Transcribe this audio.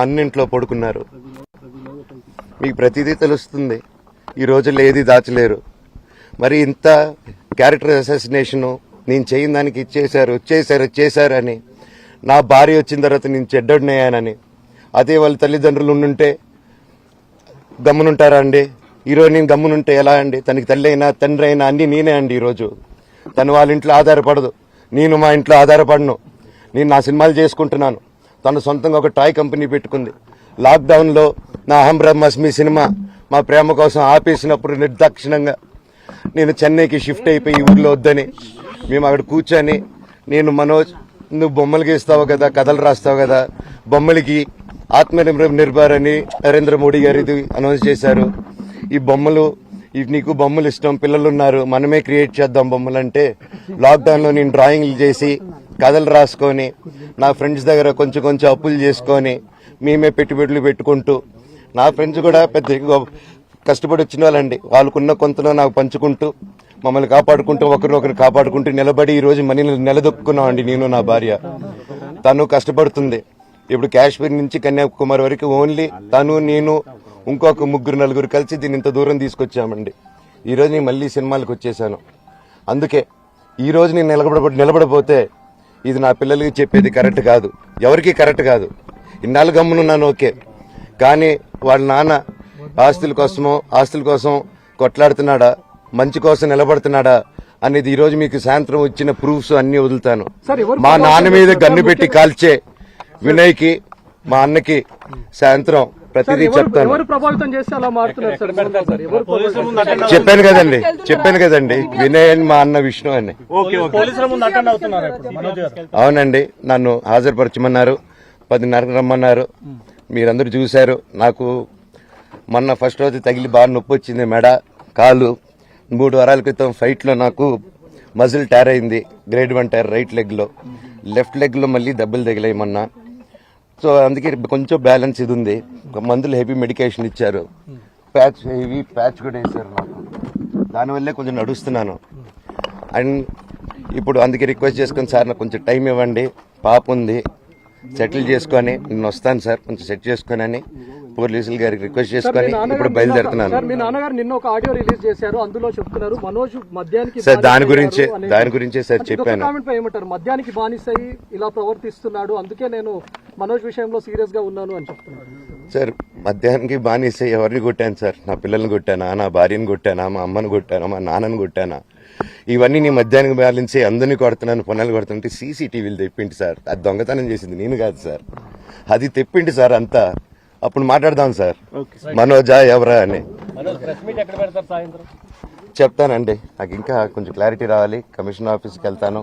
అన్నింట్లో పడుకున్నారు. మీకు ప్రతిదీ తెలుస్తుంది. ఈ రోజుల్లో ఏది దాచలేరు. మరి ఇంత క్యారెక్టర్ అసాసినేషను నేను చేయని దానికి చేశారు అని, నా భార్య వచ్చిన తర్వాత నేను చెడ్డోడినయ్యానని, అదే వాళ్ళ తల్లిదండ్రులు ఉండుంటే గమ్మునుంటారా అండి? ఈరోజు నేను గమ్మునుంటే ఎలా అండి? తనకి తల్లి అయినా తండ్రి అయినా అన్ని నేనే అండి. ఈరోజు తను వాళ్ళ ఇంట్లో ఆధారపడదు, నేను మా ఇంట్లో ఆధారపడను. నేను నా సినిమాలు చేసుకుంటున్నాను. తను సొంతంగా ఒక టాయ్ కంపెనీ పెట్టుకుంది. లాక్డౌన్లో నా అహం బ్రహ్మాస్మి సినిమా మా ప్రేమ కోసం ఆపేసినప్పుడు నిర్దాక్షిణంగా నేను చెన్నైకి షిఫ్ట్ అయిపోయి ఈ ఊర్లో వద్దని మేము అక్కడ కూర్చొని, నేను మనోజ్ నువ్వు బొమ్మలు గీస్తావు కదా, కథలు రాస్తావు కదా, బొమ్మలకి ఆత్మనిర్భర్ అని నరేంద్ర మోడీ గారు ఇది అనౌన్స్ చేశారు. ఈ బొమ్మలు నీకు బొమ్మలు ఇష్టం, పిల్లలు ఉన్నారు, మనమే క్రియేట్ చేద్దాం బొమ్మలు అంటే, లాక్డౌన్లో నేను డ్రాయింగ్లు చేసి కథలు రాసుకొని నా ఫ్రెండ్స్ దగ్గర కొంచెం అప్పులు చేసుకొని మేమే పెట్టుబడులు పెట్టుకుంటూ, నా ఫ్రెండ్స్ కూడా పెద్ద కష్టపడి వచ్చిన వాళ్ళండి. వాళ్ళకున్న కొంతలో నాకు పంచుకుంటూ మమ్మల్ని కాపాడుకుంటూ ఒకరినొకరు కాపాడుకుంటూ నిలబడి ఈరోజు మనీని నిలదొక్కున్నామండి. నేను నా భార్య, తను కష్టపడుతుంది. ఇప్పుడు కాశ్మీర్ నుంచి కన్యాకుమారి వరకు ఓన్లీ తను నేను ఇంకొక 3-4 కలిసి దీన్ని ఇంత దూరం తీసుకొచ్చామండి. ఈరోజు నేను మళ్ళీ సినిమాలకు వచ్చేసాను. అందుకే ఈరోజు నేను నిలబడపోతే ఇది నా పిల్లలకి చెప్పేది కరెక్ట్ కాదు, ఎవరికి కరెక్ట్ కాదు. ఇన్నాళ్ళు గమ్మునున్నాను ఓకే, కానీ వాళ్ళ నాన్న ఆస్తుల కోసం కొట్లాడుతున్నాడా, మంచి కోసం నిలబడుతున్నాడా అనేది ఈరోజు మీకు సాయంత్రం వచ్చిన ప్రూఫ్స్ అన్ని వదులుతాను. మా నాన్న మీద గన్ను పెట్టి కాల్చే వినయ్కి, మా అన్నకి సాయంత్రం ప్రతిదీ చెప్తాను. చెప్పాను కదండి వినయ్ అని, మా అన్న విష్ణు అని. అవునండి, నన్ను హాజరుపరచమన్నారు, 10:30కి రమ్మన్నారు. మీరందరూ చూశారు. నాకు మొన్న ఫస్ట్ రోజు తగిలి బాగా నొప్పి వచ్చింది, మెడ కాలు. 3 వారాల క్రితం ఫైట్లో నాకు మజిల్ టైర్ అయింది, గ్రేడ్ 1 టైర్ రైట్ లెగ్ లో. లెఫ్ట్ లెగ్ లో మళ్ళీ దెబ్బలు తగిలాయి మొన్న. సో అందుకే కొంచెం బ్యాలెన్స్ ఇది ఉంది. మందులు హెవీ మెడికేషన్ ఇచ్చారు, హెవీ ప్యాచ్ కూడా వేశారు నాకు. దానివల్లే కొంచెం నడుస్తున్నాను. అండ్ ఇప్పుడు అందుకే రిక్వెస్ట్ చేసుకుని, సార్ నాకు కొంచెం టైం ఇవ్వండి, పాప ఉంది, సెటిల్ చేసుకొని నేను వస్తాను సార్, కొంచెం సెట్ చేసుకొని అని పోలీసులు గారికి రిక్వెస్ట్ చేసుకొని ఇప్పుడు బయలుదేరుతున్నాను. సార్ దాని గురించే సార్ చెప్పాను. మద్యానికి బానిసై ఇలా ప్రవర్తిస్తున్నాడు, అందుకే నేను మనోజ్ విషయంలో సీరియస్ గా ఉన్నాను అని చెప్తున్నాడు. సార్ మద్యానికి బానిసై ఎవరిని కొట్టాను సార్? నా పిల్లల్ని కొట్టానా, నా భార్యను కొట్టానా, మా అమ్మని కొట్టానా, మా నాన్నని కొట్టానా? ఇవన్నీ నీ మద్యానికి బ్యాలెన్సే అందరినీ కొడుతున్నాను, పొన్నాలు కొడుతుంటే సీసీటీవీలు తెప్పిండి సార్. అది దొంగతనం చేసింది నేను కాదు సార్, అది తెప్పిండి సార్ అంతా. అప్పుడు మాట్లాడదాం సార్ మనోజా ఎవరా అని. చెప్తానండి, నాకు ఇంకా కొంచెం క్లారిటీ రావాలి. కమిషనర్ ఆఫీస్కి వెళ్తాను.